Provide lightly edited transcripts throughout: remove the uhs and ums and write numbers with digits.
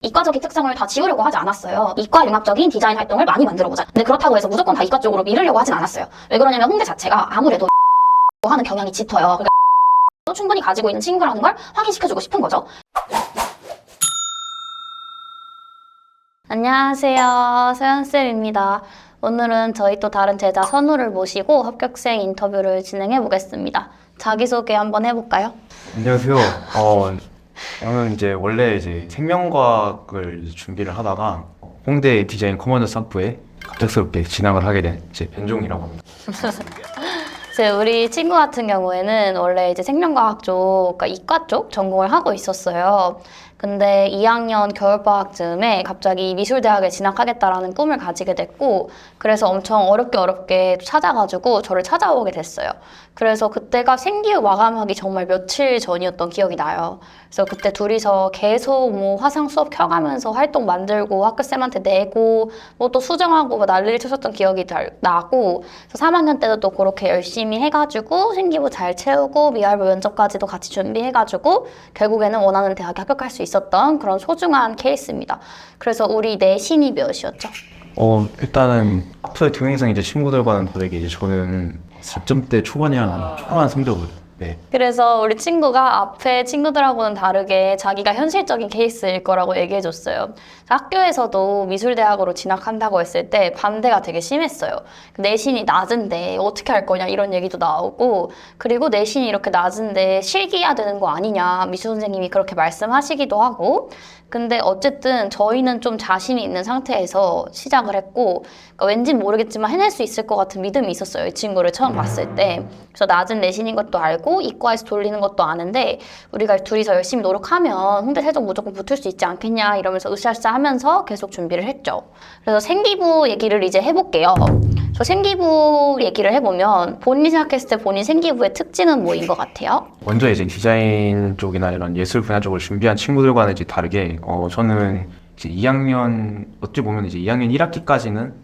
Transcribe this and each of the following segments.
이과적인 특성을 다 지우려고 하지 않았어요. 이과 융합적인 디자인 활동을 많이 만들어보자. 근데 그렇다고 해서 무조건 다 이과 쪽으로 밀으려고 하진 않았어요. 왜 그러냐면 홍대 자체가 아무래도 하는 경향이 짙어요. 그러니까 충분히 가지고 있는 친구라는 걸 확인시켜주고 싶은 거죠. 안녕하세요, 소연쌤입니다. 오늘은 저희 또 다른 제자 선우를 모시고 합격생 인터뷰를 진행해 보겠습니다. 자기소개 한번 해볼까요? 안녕하세요. 저는 원래 생명과학을 준비를 하다가 홍대 디자인 커머너스 학부에 갑작스럽게 진학을 하게 된 변종이라고 합니다. 우리 친구 같은 경우에는 원래 생명과학 쪽, 그러니까 이과 쪽 전공을 하고 있었어요. 근데 2학년 겨울방학쯤에 갑자기 미술대학에 진학하겠다라는 꿈을 가지게 됐고, 그래서 엄청 어렵게 찾아가지고 저를 찾아오게 됐어요. 그래서 그때가 생기후 마감하기 정말 며칠 전이었던 기억이 나요. 그래서 그때 둘이서 계속 화상 수업 켜가면서 활동 만들고 학교쌤한테 내고 또 수정하고 난리를 쳤었던 기억이 나고, 그래서 3학년 때도 또 그렇게 열심히 해가지고 생기부 잘 채우고 미할부 면접까지도 같이 준비해가지고 결국에는 원하는 대학에 합격할 수 있었던 그런 소중한 케이스입니다. 그래서 우리 내신이 몇이었죠? 일단은 학부의 두 명이서 친구들과는 다르게 저는 4점대 초반이랑 초반 성적을. 네. 그래서 우리 친구가 앞에 친구들하고는 다르게 자기가 현실적인 케이스일 거라고 얘기해줬어요. 학교에서도 미술대학으로 진학한다고 했을 때 반대가 되게 심했어요. 내신이 낮은데 어떻게 할 거냐 이런 얘기도 나오고, 그리고 내신이 이렇게 낮은데 실기해야 되는 거 아니냐 미술 선생님이 그렇게 말씀하시기도 하고. 근데 어쨌든 저희는 좀 자신이 있는 상태에서 시작을 했고, 그러니까 왠진 모르겠지만 해낼 수 있을 것 같은 믿음이 있었어요, 이 친구를 처음 봤을 때. 그래서 낮은 내신인 것도 알고 이과에서 돌리는 것도 아는데 우리가 둘이서 열심히 노력하면 홍대 세종 무조건 붙을 수 있지 않겠냐 이러면서 으쌰으쌰 하면서 계속 준비를 했죠. 그래서 생기부 얘기를 이제 해볼게요. 저 생기부 얘기를 해보면 본인이 생각했을 때 본인 생기부의 특징은 뭐인 것 같아요? 먼저 디자인 쪽이나 이런 예술 분야 쪽을 준비한 친구들과는 다르게 저는 2학년 어찌 보면 2학년 1학기까지는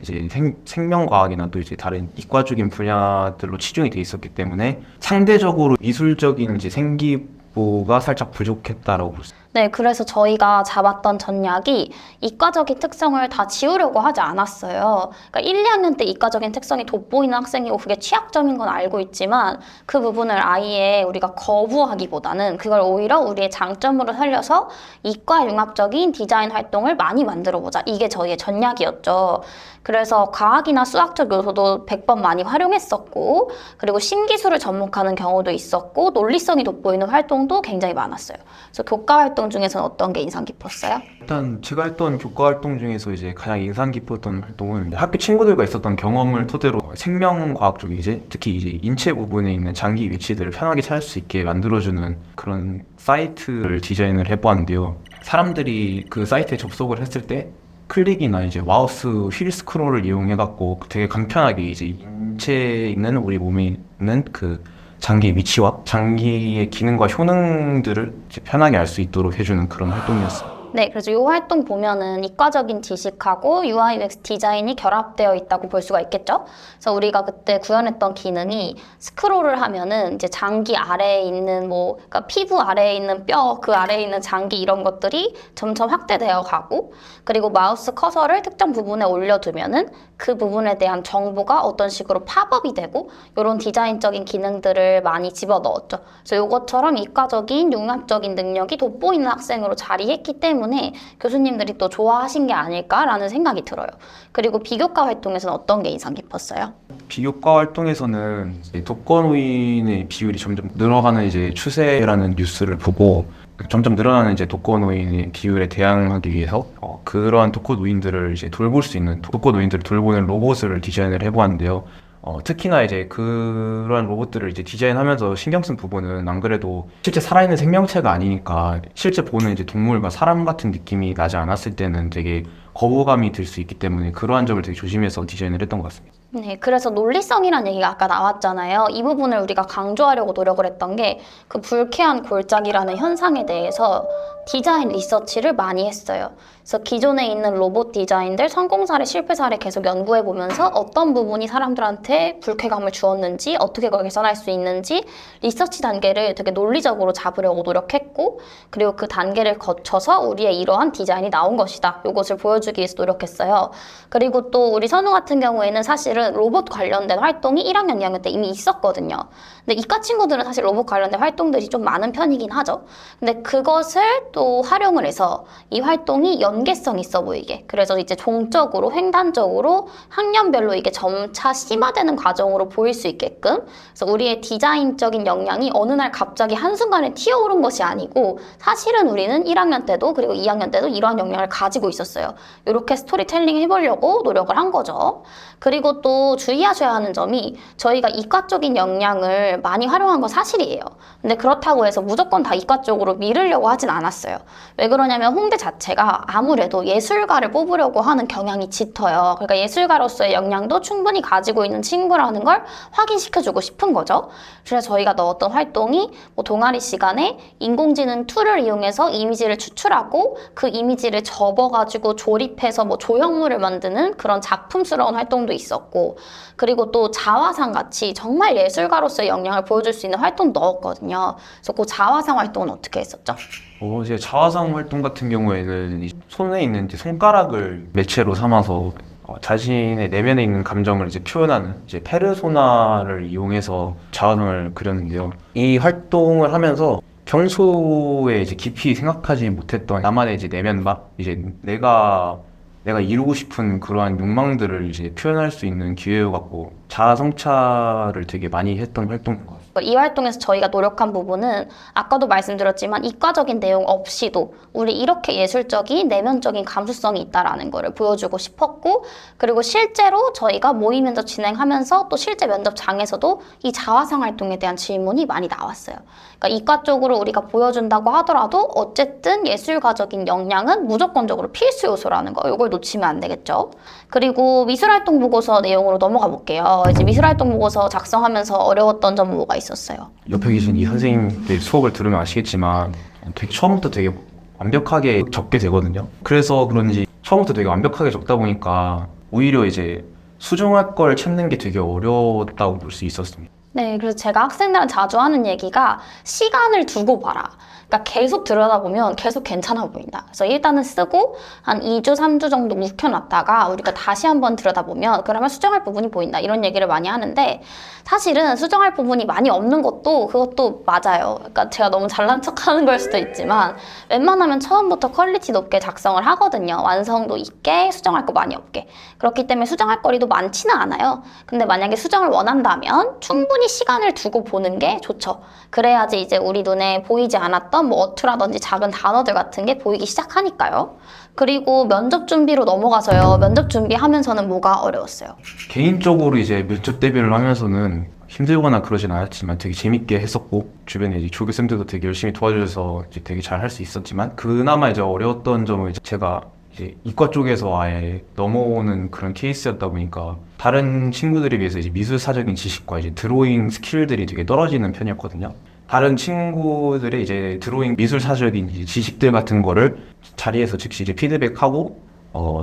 생명과학이나 또 다른 이과적인 분야들로 치중이 돼 있었기 때문에 상대적으로 미술적인 생기부가 살짝 부족했다라고 볼 수 있습니다. 네, 그래서 저희가 잡았던 전략이 이과적인 특성을 다 지우려고 하지 않았어요. 그러니까 1, 2학년 때 이과적인 특성이 돋보이는 학생이고 그게 취약점인 건 알고 있지만 그 부분을 아예 우리가 거부하기보다는 그걸 오히려 우리의 장점으로 살려서 이과 융합적인 디자인 활동을 많이 만들어보자. 이게 저희의 전략이었죠. 그래서 과학이나 수학적 요소도 100번 많이 활용했었고, 그리고 신기술을 접목하는 경우도 있었고, 논리성이 돋보이는 활동도 굉장히 많았어요. 그래서 교과 활동 중에서는 어떤 게 인상 깊었어요? 일단 제가 했던 교과 활동 중에서 가장 인상 깊었던 활동은 학교 친구들과 있었던 경험을 토대로 생명과학 쪽이 특히 인체 부분에 있는 장기 위치들을 편하게 찾을 수 있게 만들어주는 그런 사이트를 디자인을 해보았는데요. 사람들이 그 사이트에 접속을 했을 때 클릭이나 마우스 휠 스크롤을 이용해갖고 되게 간편하게 인체에 있는 우리 몸에 있는 그 장기의 위치와 장기의 기능과 효능들을 편하게 알 수 있도록 해주는 그런 활동이었습니다. 네, 그래서 이 활동 보면은 이과적인 지식하고 UI UX 디자인이 결합되어 있다고 볼 수가 있겠죠? 그래서 우리가 그때 구현했던 기능이 스크롤을 하면은 장기 아래에 있는 그러니까 피부 아래에 있는 뼈, 그 아래에 있는 장기 이런 것들이 점점 확대되어 가고, 그리고 마우스 커서를 특정 부분에 올려두면은 그 부분에 대한 정보가 어떤 식으로 팝업이 되고, 이런 디자인적인 기능들을 많이 집어넣었죠. 그래서 이것처럼 이과적인 융합적인 능력이 돋보이는 학생으로 자리했기 때문에 교수님들이 또 좋아하신 게 아닐까라는 생각이 들어요. 그리고 비교과 활동에서는 어떤 게 인상 깊었어요? 비교과 활동에서는 독거노인의 비율이 점점 늘어가는 추세라는 뉴스를 보고 점점 늘어나는 독거노인의 비율에 대항하기 위해서 그러한 독거노인들을 돌볼 수 있는 독거노인들을 돌보는 로봇을 디자인을 해보았는데요. 특히나 그러한 로봇들을 디자인하면서 신경 쓴 부분은 안 그래도 실제 살아있는 생명체가 아니니까 실제 보는 동물과 사람 같은 느낌이 나지 않았을 때는 되게 거부감이 들 수 있기 때문에 그러한 점을 되게 조심해서 디자인을 했던 것 같습니다. 네, 그래서 논리성이라는 얘기가 아까 나왔잖아요. 이 부분을 우리가 강조하려고 노력을 했던 게 그 불쾌한 골짜기라는 현상에 대해서 디자인 리서치를 많이 했어요. 그래서 기존에 있는 로봇 디자인들 성공 사례, 실패 사례 계속 연구해 보면서 어떤 부분이 사람들한테 불쾌감을 주었는지, 어떻게 그걸 개선할 수 있는지 리서치 단계를 되게 논리적으로 잡으려고 노력했고, 그리고 그 단계를 거쳐서 우리의 이러한 디자인이 나온 것이다. 이것을 보여주기 위해서 노력했어요. 그리고 또 우리 선우 같은 경우에는 사실은 로봇 관련된 활동이 1학년, 2학년 때 이미 있었거든요. 근데 이과 친구들은 사실 로봇 관련된 활동들이 좀 많은 편이긴 하죠. 근데 그것을 또 활용을 해서 이 활동이 연계성 있어 보이게, 그래서 이제 종적으로 횡단적으로 학년별로 이게 점차 심화되는 과정으로 보일 수 있게끔, 그래서 우리의 디자인적인 역량이 어느 날 갑자기 한순간에 튀어오른 것이 아니고 사실은 우리는 1학년 때도 그리고 2학년 때도 이러한 역량을 가지고 있었어요. 이렇게 스토리텔링 해보려고 노력을 한 거죠. 그리고 또 주의하셔야 하는 점이, 저희가 이과 쪽인 역량을 많이 활용한 건 사실이에요. 근데 그렇다고 해서 무조건 다 이과 쪽으로 밀으려고 하진 않았어요. 왜 그러냐면 홍대 자체가 아무래도 예술가를 뽑으려고 하는 경향이 짙어요. 그러니까 예술가로서의 역량도 충분히 가지고 있는 친구라는 걸 확인시켜주고 싶은 거죠. 그래서 저희가 넣었던 활동이 뭐 동아리 시간에 인공지능 툴을 이용해서 이미지를 추출하고 그 이미지를 접어가지고 조립해서 뭐 조형물을 만드는 그런 작품스러운 활동도 있었고, 그리고 또 자화상 같이 정말 예술가로서의 역량을 보여줄 수 있는 활동 넣었거든요. 그래서 그 자화상 활동은 어떻게 했었죠? 이제 자화상 활동 같은 경우에는 이 손에 있는 이제 손가락을 매체로 삼아서 자신의 내면에 있는 감정을 이제 표현하는 이제 페르소나를 이용해서 자화상을 그렸는데요. 이 활동을 하면서 평소에 이제 깊이 생각하지 못했던 나만의 이제 내면과 이제 내가 이루고 싶은 그러한 욕망들을 이제 표현할 수 있는 기회여갖고 자아 성찰을 되게 많이 했던 활동인 것 같아요. 이 활동에서 저희가 노력한 부분은 아까도 말씀드렸지만 이과적인 내용 없이도 우리 이렇게 예술적인 내면적인 감수성이 있다라는 거를 보여주고 싶었고, 그리고 실제로 저희가 모의 면접 진행하면서 또 실제 면접장에서도 이 자화상 활동에 대한 질문이 많이 나왔어요. 그러니까 이과 쪽으로 우리가 보여준다고 하더라도 어쨌든 예술가적인 역량은 무조건적으로 필수 요소라는 거, 이걸 놓치면 안 되겠죠. 그리고 미술활동 보고서 내용으로 넘어가 볼게요. 이제 미술활동 보고서 작성하면서 어려웠던 점은 뭐가 있었어요? 옆에 계신 이 선생님들 수업을 들으면 아시겠지만 되게 처음부터 되게 완벽하게 적게 되거든요. 그래서 그런지 처음부터 되게 완벽하게 적다 보니까 오히려 이제 수정할 걸 찾는 게 되게 어려웠다고 볼 수 있었습니다. 네, 그래서 제가 학생들한테 자주 하는 얘기가 시간을 두고 봐라. 그러니까 계속 들여다보면 계속 괜찮아 보인다. 그래서 일단은 쓰고 한 2주, 3주 정도 묵혀놨다가 우리가 다시 한번 들여다보면 그러면 수정할 부분이 보인다. 이런 얘기를 많이 하는데, 사실은 수정할 부분이 많이 없는 것도 그것도 맞아요. 그러니까 제가 너무 잘난 척하는 걸 수도 있지만 웬만하면 처음부터 퀄리티 높게 작성을 하거든요. 완성도 있게, 수정할 거 많이 없게. 그렇기 때문에 수정할 거리도 많지는 않아요. 근데 만약에 수정을 원한다면 충분히 시간을 두고 보는 게 좋죠. 그래야지 이제 우리 눈에 보이지 않았던 뭐 어투라든지 작은 단어들 같은 게 보이기 시작하니까요. 그리고 면접 준비로 넘어가서요. 면접 준비하면서는 뭐가 어려웠어요? 개인적으로 이제 면접 대비를 하면서는 힘들거나 그러진 않았지만 되게 재밌게 했었고, 주변에 이제 조교쌤들도 되게 열심히 도와주셔서 이제 되게 잘 할 수 있었지만, 그나마 이제 어려웠던 점은 이제 제가 이제 이과 쪽에서 아예 넘어오는 그런 케이스였다 보니까 다른 친구들에 비해서 이제 미술사적인 지식과 이제 드로잉 스킬들이 되게 떨어지는 편이었거든요. 다른 친구들의 이제 드로잉 미술사적인 이제 지식들 같은 거를 자리에서 즉시 이제 피드백하고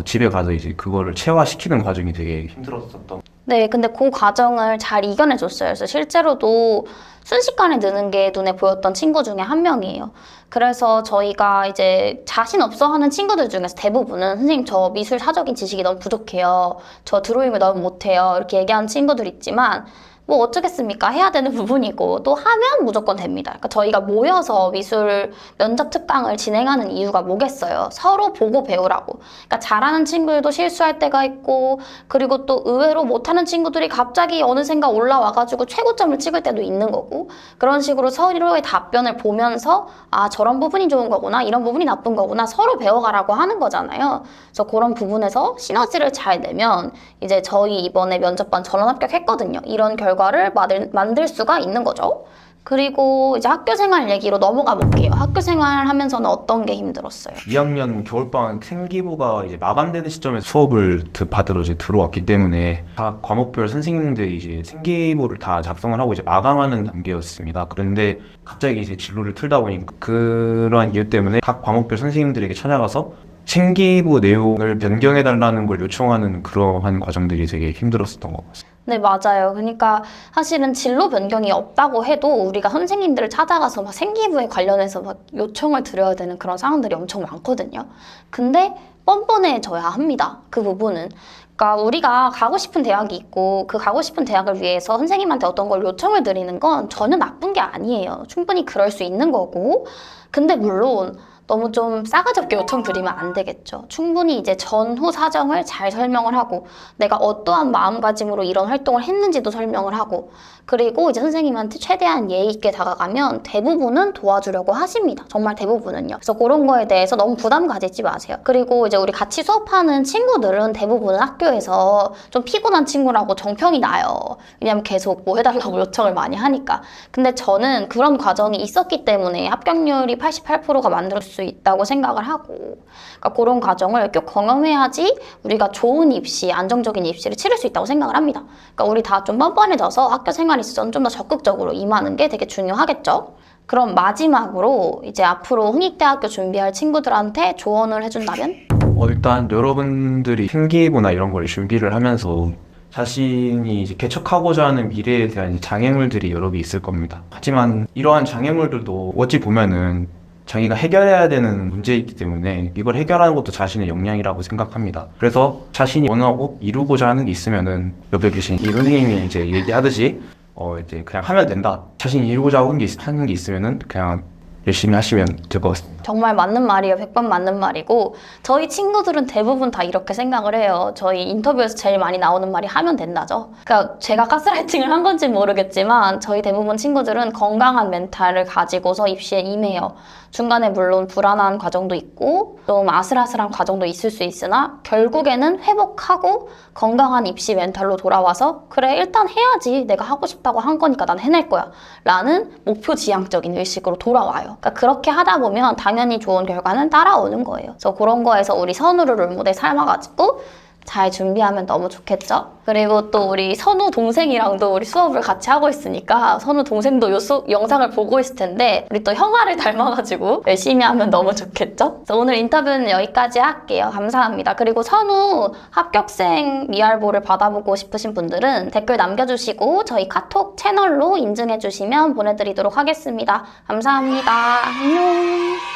집에 가서 이제 그거를 체화시키는 과정이 되게 힘들었었던. 네, 근데 그 과정을 잘 이겨내줬어요. 그래서 실제로도 순식간에 느는 게 눈에 보였던 친구 중에 한 명이에요. 그래서 저희가 이제 자신 없어 하는 친구들 중에서 대부분은 선생님 저 미술 사적인 지식이 너무 부족해요. 저 드로잉을 너무 못해요. 이렇게 얘기하는 친구들 있지만 뭐 어쩌겠습니까? 해야 되는 부분이고 또 하면 무조건 됩니다. 그러니까 저희가 모여서 미술 면접 특강을 진행하는 이유가 뭐겠어요? 서로 보고 배우라고. 그러니까 잘하는 친구들도 실수할 때가 있고, 그리고 또 의외로 못하는 친구들이 갑자기 어느샌가 올라와가지고 최고점을 찍을 때도 있는 거고, 그런 식으로 서로의 답변을 보면서 아 저런 부분이 좋은 거구나, 이런 부분이 나쁜 거구나, 서로 배워가라고 하는 거잖아요. 그래서 그런 부분에서 시너지를 잘 내면 이제 저희 이번에 면접반 전원 합격했거든요. 이런 결과를 만들 수가 있는 거죠. 그리고 이제 학교 생활 얘기로 넘어가 볼게요. 학교 생활 하면서는 어떤 게 힘들었어요? 2학년 겨울방학 생기부가 이제 마감되는 시점에 수업을 받으러 이제 들어왔기 때문에 각 과목별 선생님들이 이제 생기부를 다 작성을 하고 이제 마감하는 단계였습니다. 그런데 갑자기 이제 진로를 틀다 보니까 그러한 이유 때문에 각 과목별 선생님들에게 찾아가서 생기부 내용을 변경해달라는 걸 요청하는 그러한 과정들이 되게 힘들었었던 것 같습니다. 네, 맞아요. 그러니까 사실은 진로 변경이 없다고 해도 우리가 선생님들을 찾아가서 막 생기부에 관련해서 막 요청을 드려야 되는 그런 상황들이 엄청 많거든요. 근데 뻔뻔해져야 합니다. 그 부분은. 그러니까 우리가 가고 싶은 대학이 있고 그 가고 싶은 대학을 위해서 선생님한테 어떤 걸 요청을 드리는 건 전혀 나쁜 게 아니에요. 충분히 그럴 수 있는 거고. 근데 물론 너무 좀 싸가지 없게 요청드리면 안 되겠죠. 충분히 이제 전후 사정을 잘 설명을 하고 내가 어떠한 마음가짐으로 이런 활동을 했는지도 설명을 하고 그리고 이제 선생님한테 최대한 예의 있게 다가가면 대부분은 도와주려고 하십니다. 정말 대부분은요. 그래서 그런 거에 대해서 너무 부담 가지지 마세요. 그리고 이제 우리 같이 수업하는 친구들은 대부분은 학교에서 좀 피곤한 친구라고 정평이 나요. 왜냐면 계속 뭐 해달라고 요청을 많이 하니까. 근데 저는 그런 과정이 있었기 때문에 합격률이 88%가 만들 수 있다고 생각을 하고 그러니까 그런 과정을 꼭 경험해야지 우리가 좋은 입시, 안정적인 입시를 치를 수 있다고 생각을 합니다. 그러니까 우리 다 좀 뻔뻔해져서 학교 생활에 있어서는 좀 더 적극적으로 임하는 게 되게 중요하겠죠. 그럼 마지막으로 이제 앞으로 흥익대학교 준비할 친구들한테 조언을 해준다면? 일단 여러분들이 생기부나 이런 걸 준비를 하면서 자신이 이제 개척하고자 하는 미래에 대한 장애물들이 여러 개 있을 겁니다. 하지만 이러한 장애물들도 어찌 보면은 자기가 해결해야 되는 문제이기 때문에 이걸 해결하는 것도 자신의 역량이라고 생각합니다. 그래서 자신이 원하고 이루고자 하는 게 있으면은 옆에 계신 이 선생님이 이제 얘기하듯이 이제 그냥 하면 된다. 자신이 이루고자 하는 게 있으면은 그냥 열심히 하시면 될 것 같습니다. 정말 맞는 말이에요. 100번 맞는 말이고 저희 친구들은 대부분 다 이렇게 생각을 해요. 저희 인터뷰에서 제일 많이 나오는 말이 하면 된다죠. 그러니까 제가 가스라이팅을 한 건지 모르겠지만 저희 대부분 친구들은 건강한 멘탈을 가지고서 입시에 임해요. 중간에 물론 불안한 과정도 있고 좀 아슬아슬한 과정도 있을 수 있으나 결국에는 회복하고 건강한 입시 멘탈로 돌아와서 그래 일단 해야지 내가 하고 싶다고 한 거니까 난 해낼 거야 라는 목표 지향적인 의식으로 돌아와요. 그러니까 그렇게 하다 보면 당연히 좋은 결과는 따라오는 거예요. 그래서 그런 거에서 우리 선우를 롤모델 삼아가지고 잘 준비하면 너무 좋겠죠? 그리고 또 우리 선우 동생이랑도 우리 수업을 같이 하고 있으니까 선우 동생도 영상을 보고 있을 텐데 우리 또 형아를 닮아가지고 열심히 하면 너무 좋겠죠? 그래서 오늘 인터뷰는 여기까지 할게요. 감사합니다. 그리고 선우 합격생 미알보를 받아보고 싶으신 분들은 댓글 남겨주시고 저희 카톡 채널로 인증해주시면 보내드리도록 하겠습니다. 감사합니다. 안녕.